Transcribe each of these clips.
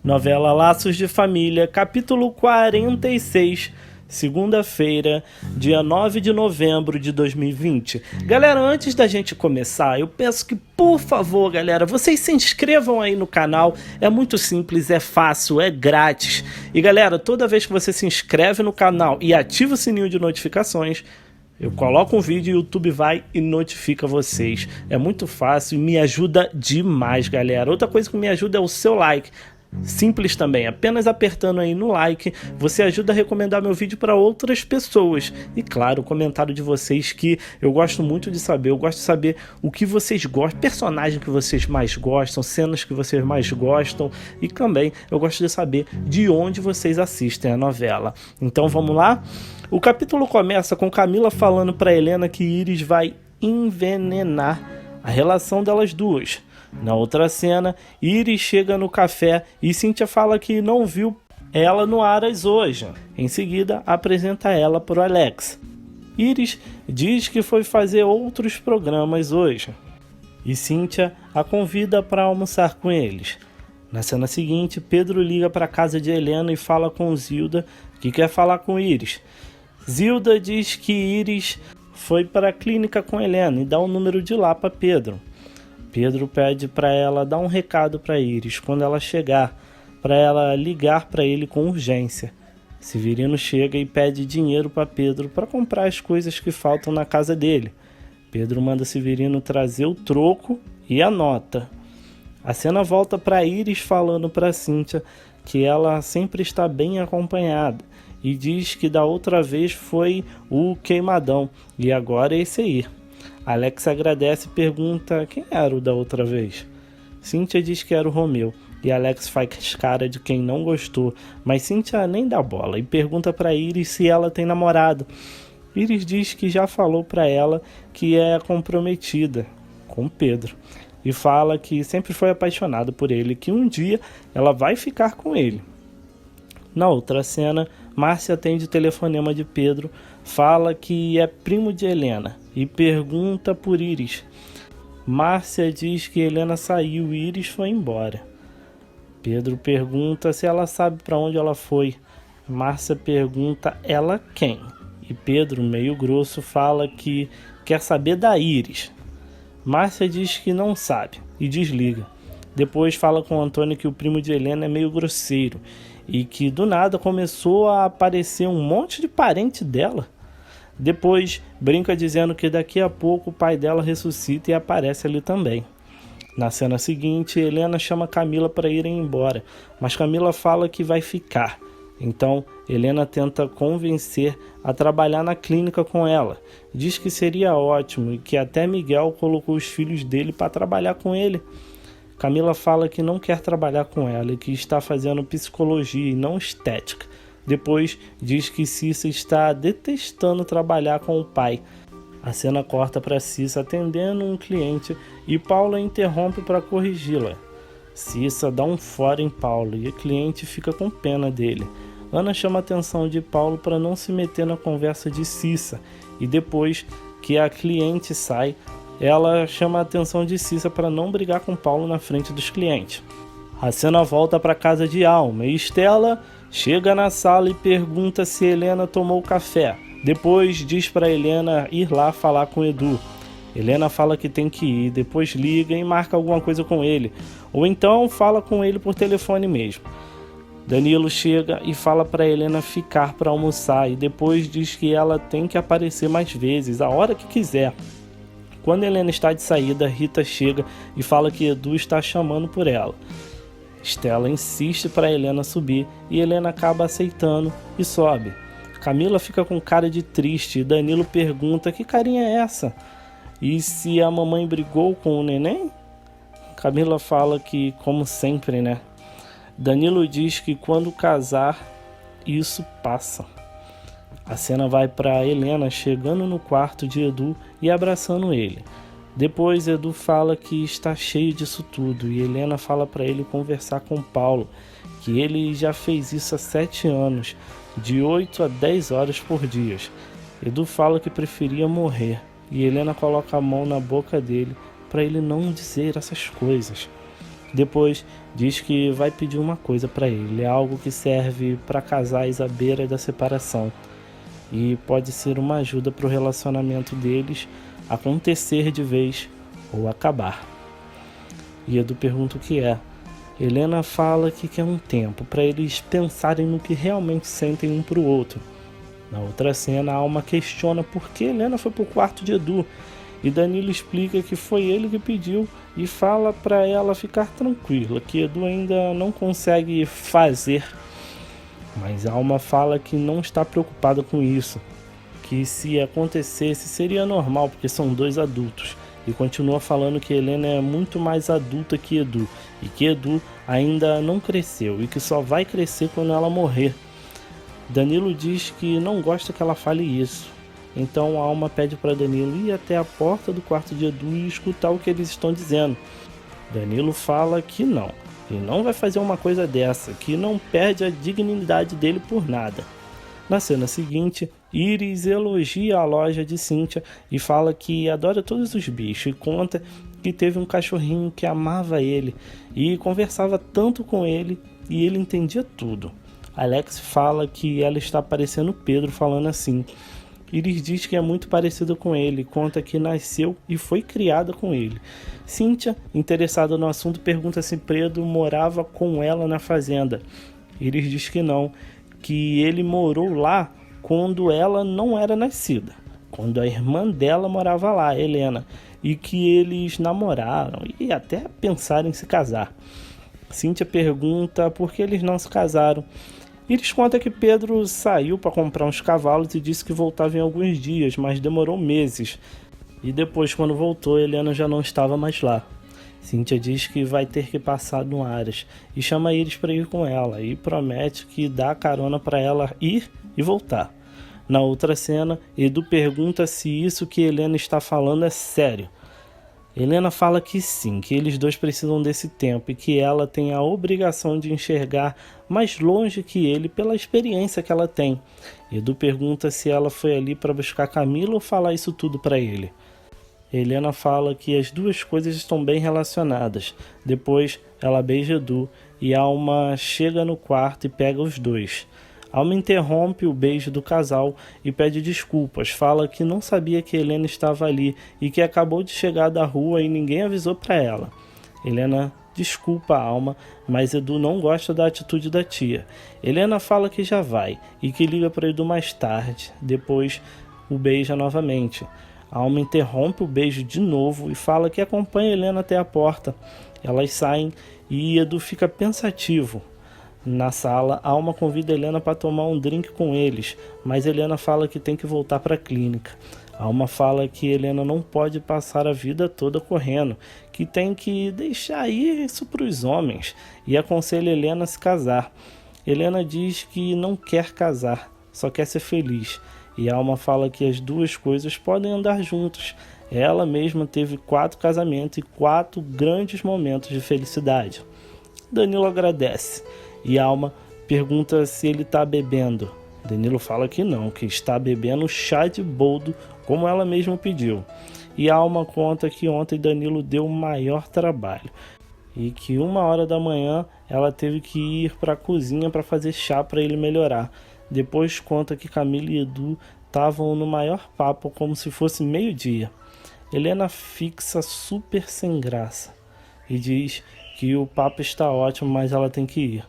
Novela Laços de Família, capítulo 46, segunda-feira, dia 9 de novembro de 2020. Galera, antes da gente começar, eu peço que, por favor, galera, vocês se inscrevam aí no canal. É muito simples, é fácil, é grátis. E galera, toda vez que você se inscreve no canal e ativa o sininho de notificações, eu coloco um vídeo e o YouTube vai e notifica vocês. É muito fácil e me ajuda demais, galera. Outra coisa que me ajuda é o seu like. Simples também, apenas apertando aí no like, você ajuda a recomendar meu vídeo para outras pessoas. E claro, o comentário de vocês que eu gosto muito de saber. Eu gosto de saber o que vocês gostam, personagem que vocês mais gostam, cenas que vocês mais gostam. E também eu gosto de saber de onde vocês assistem a novela. Então vamos lá? O capítulo começa com Camila falando para Helena que Iris vai envenenar a relação delas duas. Na outra cena, Iris chega no café e Cíntia fala que não viu ela no Aras hoje. Em seguida, apresenta ela para o Alex. Iris diz que foi fazer outros programas hoje e Cíntia a convida para almoçar com eles. Na cena seguinte, Pedro liga para a casa de Helena e fala com Zilda que quer falar com Iris. Zilda diz que Iris foi para a clínica com Helena e dá o número de lá para Pedro. Pedro pede para ela dar um recado para Iris quando ela chegar, para ela ligar para ele com urgência. Severino chega e pede dinheiro para Pedro para comprar as coisas que faltam na casa dele. Pedro manda Severino trazer o troco e a nota. A cena volta para Iris falando para Cíntia que ela sempre está bem acompanhada e diz que da outra vez foi o queimadão e agora é esse aí. Alex agradece e pergunta quem era o da outra vez. Cíntia diz que era o Romeu e Alex faz cara de quem não gostou, mas Cíntia nem dá bola e pergunta para Iris se ela tem namorado. Iris diz que já falou para ela que é comprometida com Pedro e fala que sempre foi apaixonada por ele e que um dia ela vai ficar com ele. Na outra cena, Márcia atende o telefonema de Pedro, fala que é primo de Helena e pergunta por Iris. Márcia diz que Helena saiu e Iris foi embora. Pedro pergunta se ela sabe para onde ela foi. Márcia pergunta ela quem? E Pedro, meio grosso, fala que quer saber da Iris. Márcia diz que não sabe e desliga. Depois fala com Antônio que o primo de Helena é meio grosseiro e que do nada começou a aparecer um monte de parente dela. Depois brinca dizendo que daqui a pouco o pai dela ressuscita e aparece ali também. Na cena seguinte, Helena chama Camila para irem embora, mas Camila fala que vai ficar. Então, Helena tenta convencer a trabalhar na clínica com ela. Diz que seria ótimo e que até Miguel colocou os filhos dele para trabalhar com ele. Camila fala que não quer trabalhar com ela e que está fazendo psicologia e não estética. Depois diz que Cissa está detestando trabalhar com o pai. A cena corta para Cissa atendendo um cliente e Paula interrompe para corrigi-la. Cissa dá um fora em Paulo e o cliente fica com pena dele. Ana chama a atenção de Paulo para não se meter na conversa de Cissa e depois que a cliente sai, ela chama a atenção de Cissa para não brigar com Paulo na frente dos clientes. A cena volta para a casa de Alma e Estela chega na sala e pergunta se Helena tomou café. Depois diz para Helena ir lá falar com Edu. Helena fala que tem que ir, depois liga e marca alguma coisa com ele. Ou então fala com ele por telefone mesmo. Danilo chega e fala para Helena ficar para almoçar e depois diz que ela tem que aparecer mais vezes, a hora que quiser. Quando Helena está de saída, Rita chega e fala que Edu está chamando por ela. Estela insiste para Helena subir e Helena acaba aceitando e sobe. Camila fica com cara de triste e Danilo pergunta que carinha é essa? E se a mamãe brigou com o neném? Camila fala que, como sempre, né? Danilo diz que quando casar, isso passa. A cena vai para Helena chegando no quarto de Edu e abraçando ele. Depois Edu fala que está cheio disso tudo e Helena fala para ele conversar com Paulo, que ele já fez isso há 7 anos, de 8 a 10 horas por dia. Edu fala que preferia morrer e Helena coloca a mão na boca dele para ele não dizer essas coisas. Depois diz que vai pedir uma coisa para ele, algo que serve para casais à beira da separação e pode ser uma ajuda para o relacionamento deles acontecer de vez ou acabar. E Edu pergunta o que é. Helena fala que quer um tempo para eles pensarem no que realmente sentem um para o outro. Na outra cena, a Alma questiona por que Helena foi para o quarto de Edu e Danilo explica que foi ele que pediu e fala para ela ficar tranquila, que Edu ainda não consegue fazer. Mas a Alma fala que não está preocupada com isso, que se acontecesse seria normal porque são dois adultos. E continua falando que Helena é muito mais adulta que Edu e que Edu ainda não cresceu e que só vai crescer quando ela morrer. Danilo diz que não gosta que ela fale isso. Então a Alma pede para Danilo ir até a porta do quarto de Edu e escutar o que eles estão dizendo. Danilo fala que não vai fazer uma coisa dessa, que não perde a dignidade dele por nada. Na cena seguinte, Iris elogia a loja de Cíntia e fala que adora todos os bichos e conta que teve um cachorrinho que amava ele e conversava tanto com ele e ele entendia tudo. Alex fala que ela está parecendo Pedro falando assim. Iris diz que é muito parecida com ele, conta que nasceu e foi criada com ele. Cíntia, interessada no assunto, pergunta se Pedro morava com ela na fazenda. Iris diz que não, que ele morou lá quando ela não era nascida, quando a irmã dela morava lá, Helena, e que eles namoraram e até pensaram em se casar. Cíntia pergunta por que eles não se casaram. Iris conta que Pedro saiu para comprar uns cavalos e disse que voltava em alguns dias, mas demorou meses. E depois, quando voltou, Helena já não estava mais lá. Cíntia diz que vai ter que passar no Aras e chama Iris para ir com ela e promete que dá carona para ela ir e voltar. Na outra cena, Edu pergunta se isso que Helena está falando é sério. Helena fala que sim, que eles dois precisam desse tempo e que ela tem a obrigação de enxergar mais longe que ele pela experiência que ela tem. Edu pergunta se ela foi ali para buscar Camila ou falar isso tudo para ele. Helena fala que as duas coisas estão bem relacionadas. Depois ela beija Edu e Alma chega no quarto e pega os dois. Alma interrompe o beijo do casal e pede desculpas, fala que não sabia que Helena estava ali e que acabou de chegar da rua e ninguém avisou para ela. Helena desculpa a Alma, mas Edu não gosta da atitude da tia. Helena fala que já vai e que liga para Edu mais tarde, depois o beija novamente. A Alma interrompe o beijo de novo e fala que acompanha Helena até a porta. Elas saem e Edu fica pensativo. Na sala, a Alma convida Helena para tomar um drink com eles, mas Helena fala que tem que voltar para a clínica. A Alma fala que Helena não pode passar a vida toda correndo, que tem que deixar isso para os homens, e aconselha Helena a se casar. Helena diz que não quer casar, só quer ser feliz, e a Alma fala que as duas coisas podem andar juntas. Ela mesma teve 4 casamentos e 4 grandes momentos de felicidade. Danilo agradece. E Alma pergunta se ele está bebendo. Danilo fala que não, que está bebendo chá de boldo, como ela mesma pediu. E Alma conta que ontem Danilo deu o maior trabalho e que 1h da manhã ela teve que ir para a cozinha para fazer chá para ele melhorar. Depois conta que Camila e Edu estavam no maior papo como se fosse meio-dia. Helena fixa super sem graça e diz que o papo está ótimo, mas ela tem que ir.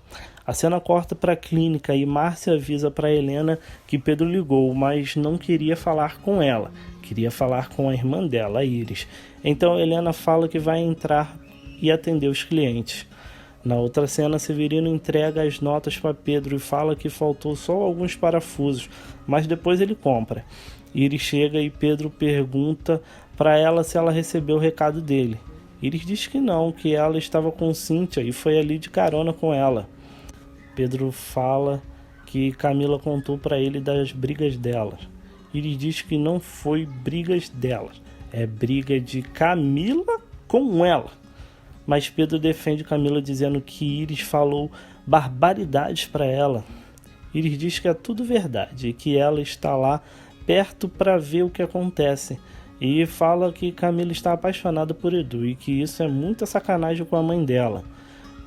A cena corta para a clínica e Márcia avisa para Helena que Pedro ligou, mas não queria falar com ela. Queria falar com a irmã dela, a Iris. Então Helena fala que vai entrar e atender os clientes. Na outra cena, Severino entrega as notas para Pedro e fala que faltou só alguns parafusos, mas depois ele compra. Iris chega e Pedro pergunta para ela se ela recebeu o recado dele. Iris diz que não, que ela estava com Cíntia e foi ali de carona com ela. Pedro fala que Camila contou para ele das brigas delas. Iris diz que não foi brigas delas, é briga de Camila com ela. Mas Pedro defende Camila dizendo que Iris falou barbaridades para ela. Iris diz que é tudo verdade e que ela está lá perto para ver o que acontece. e fala que Camila está apaixonada por Edu e que isso é muita sacanagem com a mãe dela.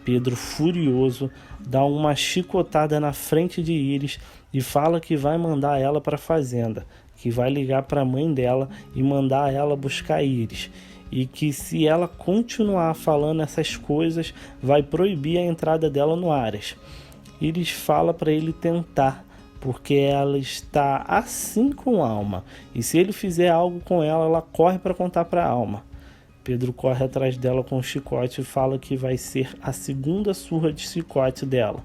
Pedro, furioso, dá uma chicotada na frente de Iris e fala que vai mandar ela para a fazenda, que vai ligar para a mãe dela e mandar ela buscar Iris, e que se ela continuar falando essas coisas, vai proibir a entrada dela no Aras. Iris fala para ele tentar, porque ela está assim com Alma, e se ele fizer algo com ela, ela corre para contar para Alma. Pedro corre atrás dela com o chicote e fala que vai ser a segunda surra de chicote dela.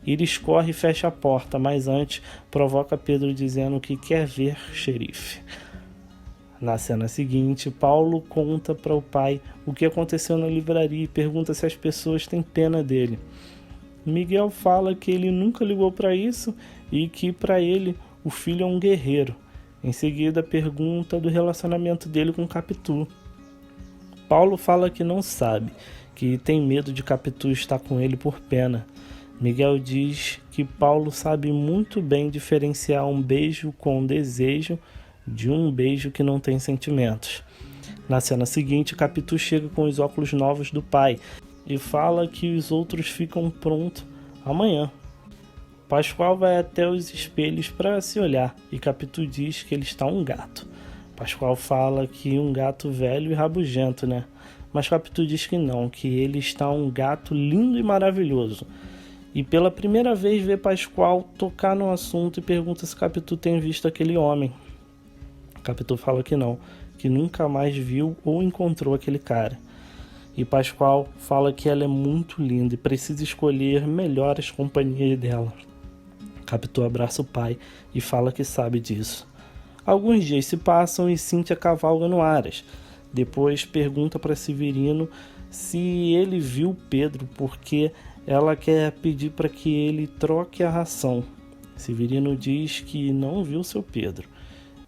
Iris corre e fecha a porta, mas antes provoca Pedro dizendo que quer ver xerife. Na cena seguinte, Paulo conta para o pai o que aconteceu na livraria e pergunta se as pessoas têm pena dele. Miguel fala que ele nunca ligou para isso e que para ele o filho é um guerreiro. Em seguida, pergunta do relacionamento dele com Capitu. Paulo fala que não sabe, que tem medo de Capitu estar com ele por pena. Miguel diz que Paulo sabe muito bem diferenciar um beijo com desejo de um beijo que não tem sentimentos. Na cena seguinte, Capitu chega com os óculos novos do pai e fala que os outros ficam prontos amanhã. Pascoal vai até os espelhos para se olhar e Capitu diz que ele está um gato. Pascoal fala que um gato velho e rabugento, né? Mas Capitu diz que não, que ele está um gato lindo e maravilhoso. E pela primeira vez vê Pascoal tocar no assunto e pergunta se Capitu tem visto aquele homem. Capitu fala que não, que nunca mais viu ou encontrou aquele cara. E Pascoal fala que ela é muito linda e precisa escolher melhor as companhias dela. Capitu abraça o pai e fala que sabe disso. Alguns dias se passam e Cíntia cavalga no Aras. Depois pergunta para Severino se ele viu Pedro, porque ela quer pedir para que ele troque a ração. Severino diz que não viu seu Pedro.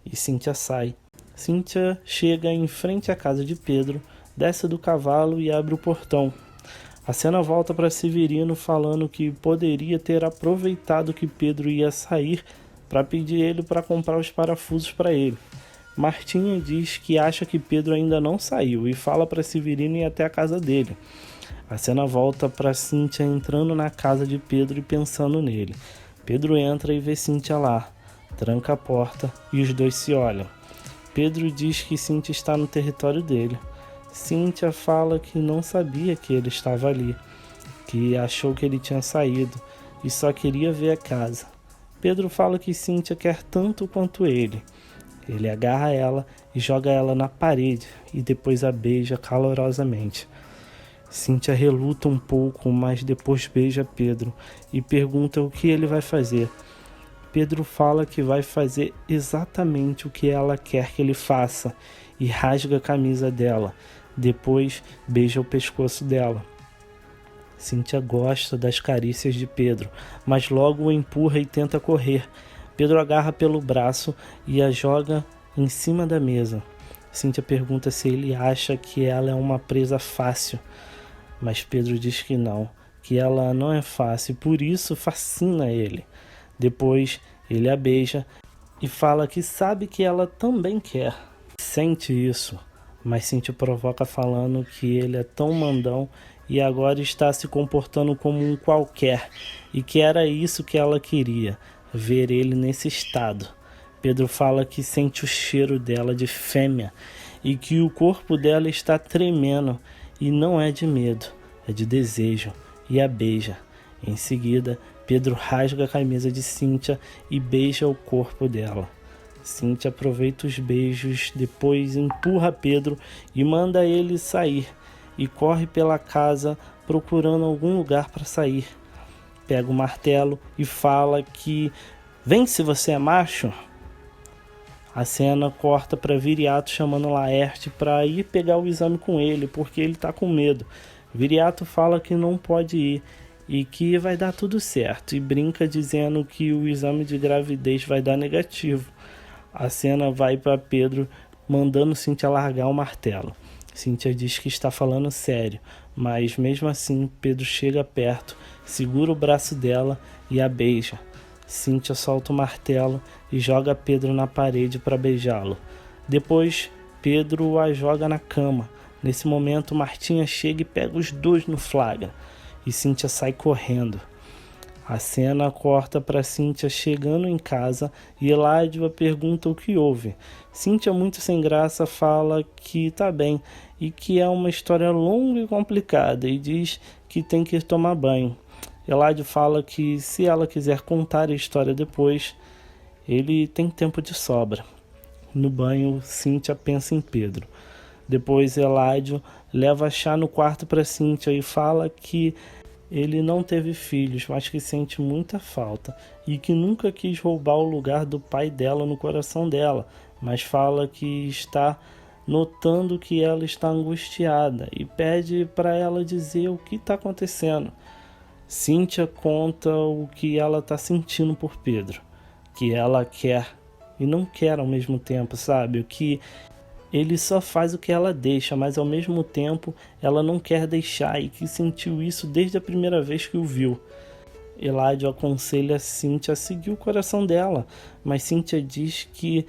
E Cíntia sai. Cíntia chega em frente à casa de Pedro, desce do cavalo e abre o portão. A cena volta para Severino falando que poderia ter aproveitado que Pedro ia sair para pedir ele para comprar os parafusos para ele. Martinha diz que acha que Pedro ainda não saiu e fala para Severino ir até a casa dele. A cena volta para Cíntia entrando na casa de Pedro e pensando nele. Pedro entra e vê Cíntia lá, tranca a porta e os dois se olham. Pedro diz que Cíntia está no território dele. Cíntia fala que não sabia que ele estava ali, que achou que ele tinha saído e só queria ver a casa. Pedro fala que Cíntia quer tanto quanto ele. Ele agarra ela e joga ela na parede e depois a beija calorosamente. Cíntia reluta um pouco, mas depois beija Pedro e pergunta o que ele vai fazer. Pedro fala que vai fazer exatamente o que ela quer que ele faça e rasga a camisa dela. Depois beija o pescoço dela. Cíntia gosta das carícias de Pedro, mas logo o empurra e tenta correr. Pedro agarra pelo braço e a joga em cima da mesa. Cíntia pergunta se ele acha que ela é uma presa fácil, mas Pedro diz que não, que ela não é fácil, por isso fascina ele. Depois ele a beija e fala que sabe que ela também quer. Sente isso, mas Cíntia provoca falando que ele é tão mandão e agora está se comportando como um qualquer, e que era isso que ela queria, ver ele nesse estado. Pedro fala que sente o cheiro dela de fêmea e que o corpo dela está tremendo, e não é de medo, é de desejo, e a beija. Em seguida, Pedro rasga a camisa de Cíntia e beija o corpo dela. Cíntia aproveita os beijos, depois empurra Pedro e manda ele sair, e corre pela casa procurando algum lugar para sair. Pega o martelo e fala que vem se você é macho. A cena corta para Viriato chamando Laerte para ir pegar o exame com ele, porque ele está com medo. Viriato fala que não pode ir e que vai dar tudo certo, e brinca dizendo que o exame de gravidez vai dar negativo. A cena vai para Pedro mandando Cíntia largar o martelo. Cíntia diz que está falando sério, mas mesmo assim Pedro chega perto, segura o braço dela e a beija. Cíntia solta o martelo e joga Pedro na parede para beijá-lo. Depois, Pedro a joga na cama. Nesse momento, Martinha chega e pega os dois no flagra, e Cíntia sai correndo. A cena corta para Cíntia chegando em casa e Eládio pergunta o que houve. Cíntia, muito sem graça, fala que tá bem e que é uma história longa e complicada e diz que tem que ir tomar banho. Eládio fala que se ela quiser contar a história depois, ele tem tempo de sobra. No banho, Cíntia pensa em Pedro. Depois Eládio leva chá no quarto para Cíntia e fala que ele não teve filhos, mas que sente muita falta e que nunca quis roubar o lugar do pai dela no coração dela, mas fala que está notando que ela está angustiada e pede para ela dizer o que está acontecendo. Cíntia conta o que ela está sentindo por Pedro, que ela quer e não quer ao mesmo tempo, sabe? O que ele só faz o que ela deixa, mas ao mesmo tempo ela não quer deixar e que sentiu isso desde a primeira vez que o viu. Eládio aconselha Cíntia a seguir o coração dela, mas Cíntia diz que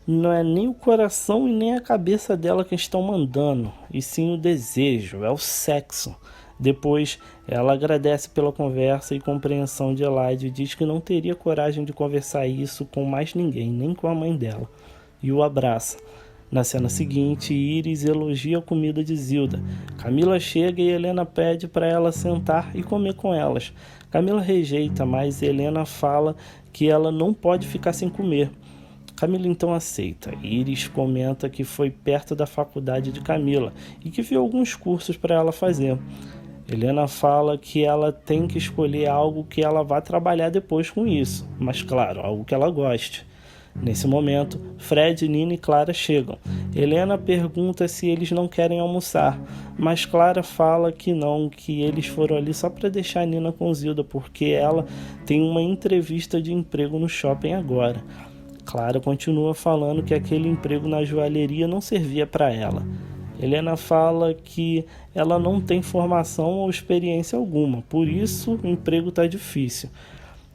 não é nem o coração e nem a cabeça dela que estão mandando, e sim o desejo, é o sexo. Depois, ela agradece pela conversa e compreensão de Eládio e diz que não teria coragem de conversar isso com mais ninguém, nem com a mãe dela, e o abraça. Na cena seguinte, Íris elogia a comida de Zilda. Camila chega e Helena pede para ela sentar e comer com elas. Camila rejeita, mas Helena fala que ela não pode ficar sem comer. Camila então aceita. Íris comenta que foi perto da faculdade de Camila e que viu alguns cursos para ela fazer. Helena fala que ela tem que escolher algo que ela vá trabalhar depois com isso, mas claro, algo que ela goste. Nesse momento, Fred, Nina e Clara chegam. Helena pergunta se eles não querem almoçar, mas Clara fala que não, que eles foram ali só para deixar Nina com Zilda, porque ela tem uma entrevista de emprego no shopping agora. Clara continua falando que aquele emprego na joalheria não servia para ela. Helena fala que ela não tem formação ou experiência alguma, por isso o emprego está difícil.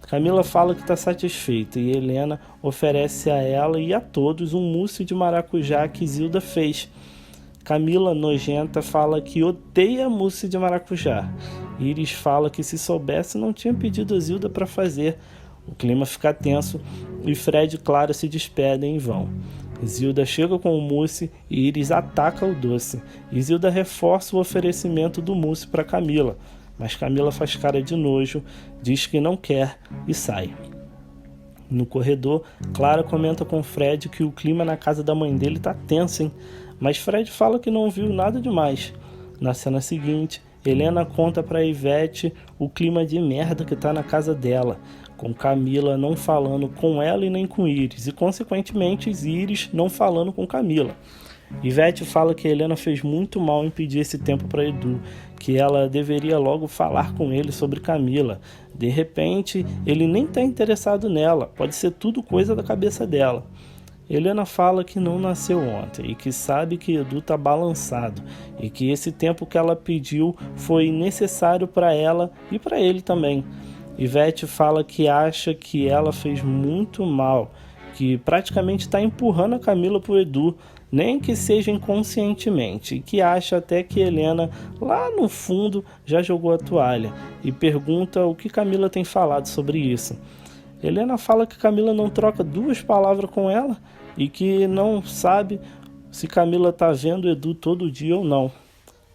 Camila fala que está satisfeita e Helena oferece a ela e a todos um mousse de maracujá que Zilda fez. Camila, nojenta, fala que odeia mousse de maracujá. Íris fala que se soubesse não tinha pedido a Zilda para fazer. O clima fica tenso e Fred e Clara se despedem em vão. Zilda chega com o mousse e Íris ataca o doce. E Zilda reforça o oferecimento do mousse para Camila. Mas Camila faz cara de nojo, diz que não quer e sai. No corredor, Clara comenta com Fred que o clima na casa da mãe dele tá tenso, hein? Mas Fred fala que não viu nada demais. Na cena seguinte, Helena conta para Ivete o clima de merda que tá na casa dela, com Camila não falando com ela e nem com Íris, e consequentemente Íris não falando com Camila. Ivete fala que Helena fez muito mal em pedir esse tempo para Edu, que ela deveria logo falar com ele sobre Camila. De repente, ele nem está interessado nela, pode ser tudo coisa da cabeça dela. Helena fala que não nasceu ontem e que sabe que Edu está balançado e que esse tempo que ela pediu foi necessário para ela e para ele também. Ivete fala que acha que ela fez muito mal, que praticamente está empurrando a Camila para o Edu, nem que seja inconscientemente, e que acha até que Helena, lá no fundo, já jogou a toalha, e pergunta o que Camila tem falado sobre isso. Helena fala que Camila não troca duas palavras com ela, e que não sabe se Camila está vendo Edu todo dia ou não.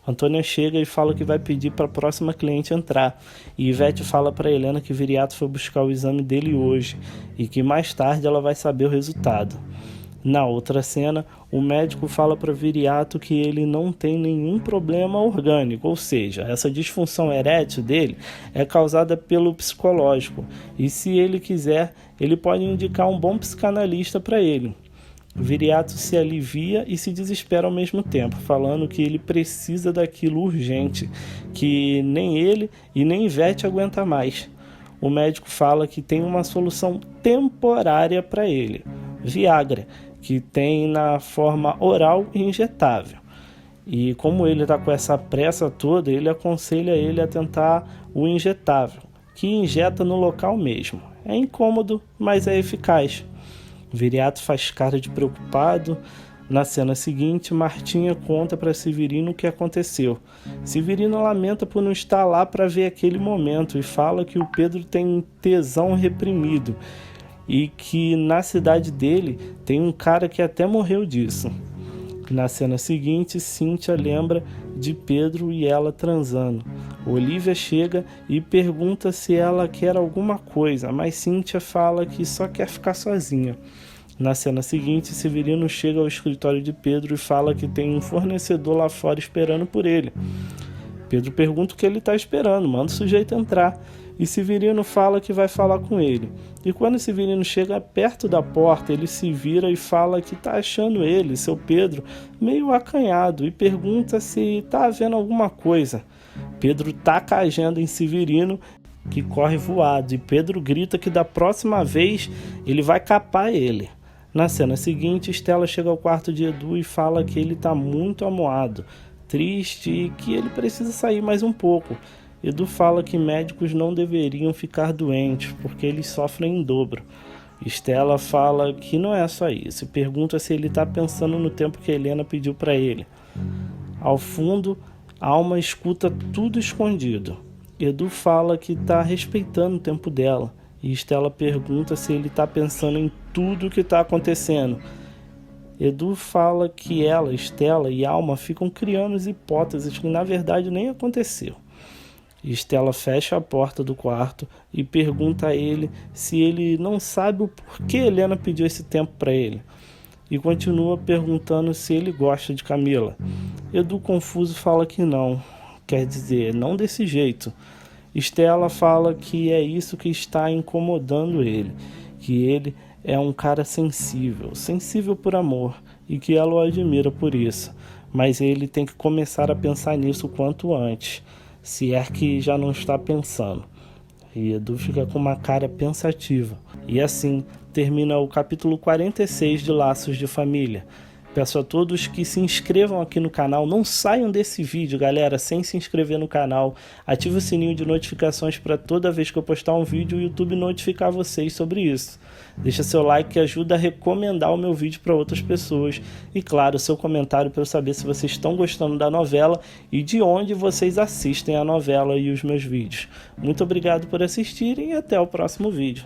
Antônia chega e fala que vai pedir para a próxima cliente entrar, e Ivete fala para Helena que Viriato foi buscar o exame dele hoje, e que mais tarde ela vai saber o resultado. Na outra cena, o médico fala para Viriato que ele não tem nenhum problema orgânico, ou seja, essa disfunção erétil dele é causada pelo psicológico, e se ele quiser, ele pode indicar um bom psicanalista para ele. Viriato se alivia e se desespera ao mesmo tempo, falando que ele precisa daquilo urgente, que nem ele e nem Ivete aguenta mais. O médico fala que tem uma solução temporária para ele, Viagra, que tem na forma oral e injetável. E como ele está com essa pressa toda, ele aconselha ele a tentar o injetável, que injeta no local mesmo. É incômodo, mas é eficaz. Viriato faz cara de preocupado. Na cena seguinte, Martinha conta para Severino o que aconteceu. Severino lamenta por não estar lá para ver aquele momento e fala que o Pedro tem um tesão reprimido e que na cidade dele tem um cara que até morreu disso. Na cena seguinte, Cíntia lembra de Pedro e ela transando. Olivia chega e pergunta se ela quer alguma coisa, mas Cíntia fala que só quer ficar sozinha. Na cena seguinte, Severino chega ao escritório de Pedro e fala que tem um fornecedor lá fora esperando por ele. Pedro pergunta o que ele está esperando, manda o sujeito entrar. E Severino fala que vai falar com ele. E quando Severino chega perto da porta, ele se vira e fala que está achando ele, seu Pedro, meio acanhado e pergunta se está havendo alguma coisa. Pedro taca a agenda em Severino, que corre voado, e Pedro grita que da próxima vez ele vai capar ele. Na cena seguinte, Estela chega ao quarto de Edu e fala que ele está muito amuado, triste e que ele precisa sair mais um pouco. Edu fala que médicos não deveriam ficar doentes, porque eles sofrem em dobro. Estela fala que não é só isso e pergunta se ele está pensando no tempo que Helena pediu para ele. Ao fundo, Alma escuta tudo escondido. Edu fala que está respeitando o tempo dela. E Estela pergunta se ele está pensando em tudo o que está acontecendo. Edu fala que ela, Estela e Alma ficam criando hipóteses que na verdade nem aconteceu. Estela fecha a porta do quarto e pergunta a ele se ele não sabe o porquê Helena pediu esse tempo para ele. E continua perguntando se ele gosta de Camila. Edu, confuso, fala que não. Quer dizer, não desse jeito. Estela fala que é isso que está incomodando ele, que ele é um cara sensível por amor, e que ela o admira por isso, mas ele tem que começar a pensar nisso o quanto antes, se é que já não está pensando. E Edu fica com uma cara pensativa. E assim termina o capítulo 46 de Laços de Família. Peço a todos que se inscrevam aqui no canal, não saiam desse vídeo, galera, sem se inscrever no canal. Ative o sininho de notificações para toda vez que eu postar um vídeo o YouTube notificar vocês sobre isso. Deixa seu like que ajuda a recomendar o meu vídeo para outras pessoas. E claro, seu comentário para eu saber se vocês estão gostando da novela e de onde vocês assistem a novela e os meus vídeos. Muito obrigado por assistirem e até o próximo vídeo.